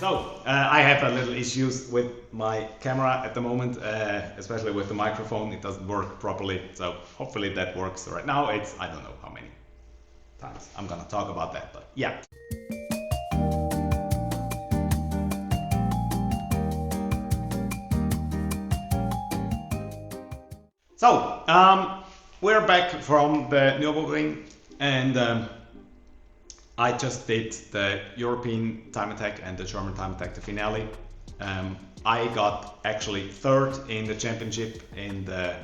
So, I have a little issues with my camera at the moment, especially with the microphone. It doesn't work properly, so hopefully that works. Right now it's, I don't know how many times I'm gonna talk about that, but yeah. So, we're back from the Nurburgring, and I just did the European time attack and the German time attack, the finale. I got actually third in the championship, in the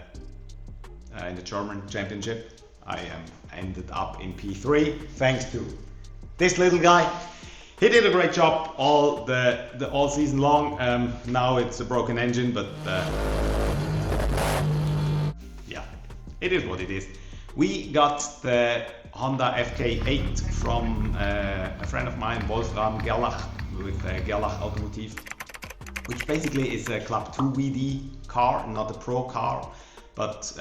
German championship. I ended up in P3 thanks to this little guy. He did a great job all season long. Now it's a broken engine, but yeah, it is what it is. We got the Honda FK8 from a friend of mine, Wolfram Gerlach, with Gerlach Automotive, which basically is a Club 2 VD car, not a pro car. But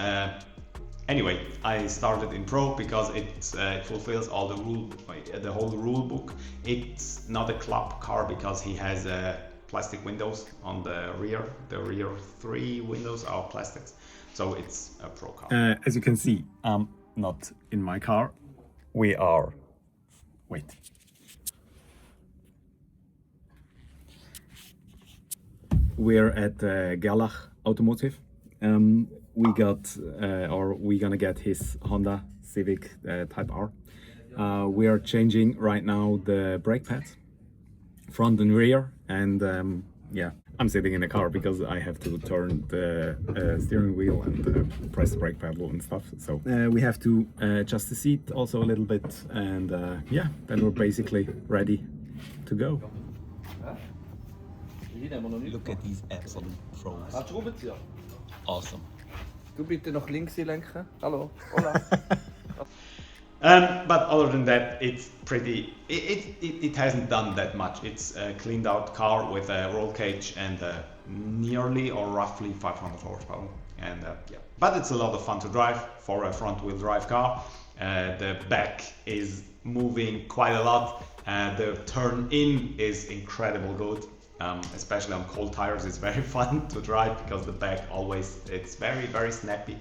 anyway, I started in pro because it fulfills all the whole rule book. It's not a club car because he has plastic windows on the rear. The rear 3 windows are plastics, so it's a pro car. As you can see, I'm not in my car. We are. Wait. We're at Gerlach Automotive. We're gonna get his Honda Civic Type R. We are changing right now the brake pads, front and rear, and yeah, I'm sitting in the car because I have to turn the steering wheel and press the brake pedal and stuff. So we have to adjust the seat also a little bit, and yeah, then we're basically ready to go. Look at these absolute pros. Awesome. Du bitte noch links lenken. Hallo. Hola. But other than that, it's pretty. It hasn't done that much. It's a cleaned out car with a roll cage and nearly or roughly 500 horsepower. And yeah, but it's a lot of fun to drive for a front-wheel drive car. The back is moving quite a lot. The turn in is incredible good. Especially on cold tires, it's very fun to drive because the back it's very snappy.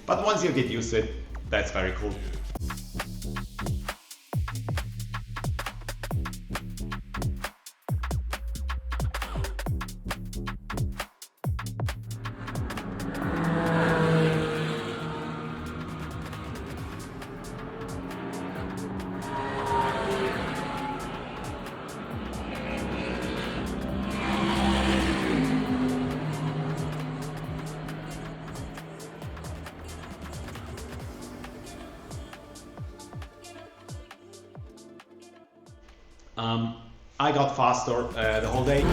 But once you get used to it, that's very cool. I got faster the whole day.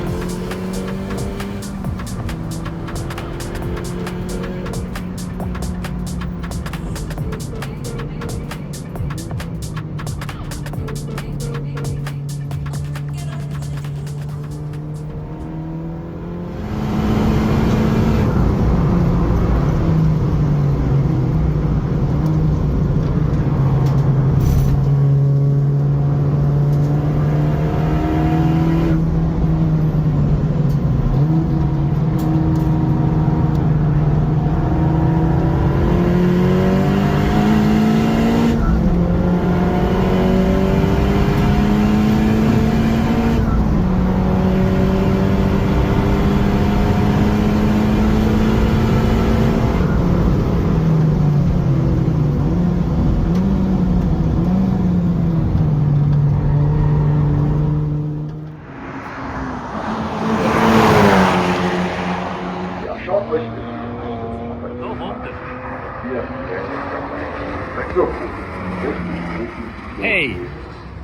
Hey,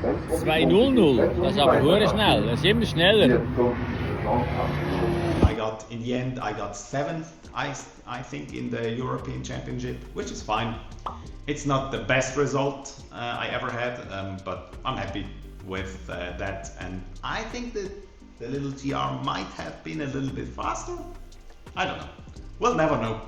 2:00, das ist aber hure schnell, das ist immer schneller. In the end, I got 7th, I think, in the European Championship, which is fine. It's not the best result I ever had, but I'm happy with that. And I think that the little TR might have been a little bit faster. I don't know. We'll never know.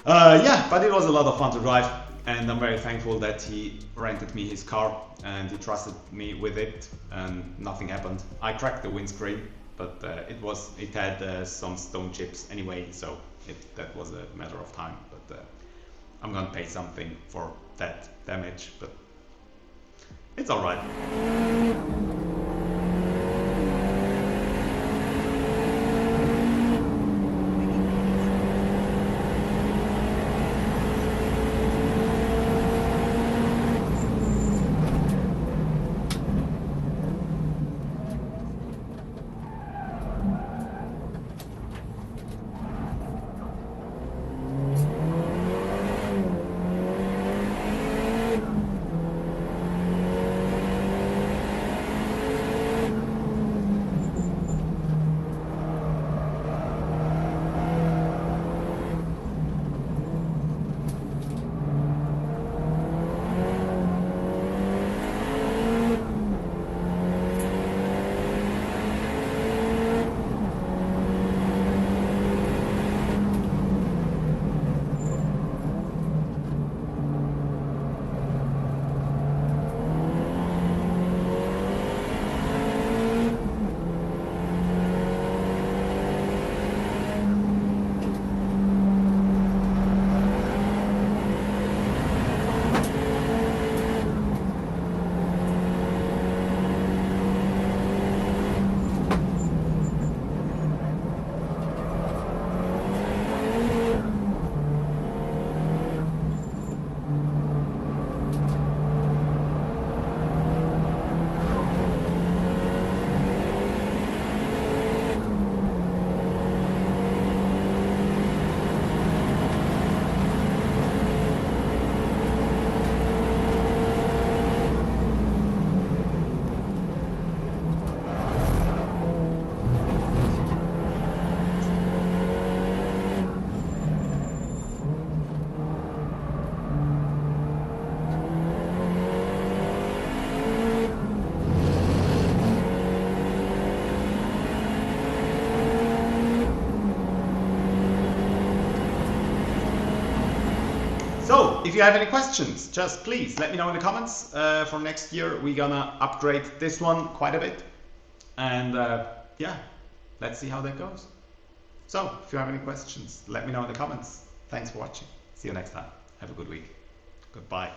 Yeah, but it was a lot of fun to drive. and I'm very thankful that he rented me his car and he trusted me with it, and nothing happened. I cracked the windscreen, but it had some stone chips anyway, so that was a matter of time. But I'm gonna pay something for that damage, but it's alright. So, if you have any questions, just please let me know in the comments. For next year, we're gonna upgrade this one quite a bit. And yeah, let's see how that goes. So, if you have any questions, let me know in the comments. Thanks for watching. See you next time. Have a good week. Goodbye.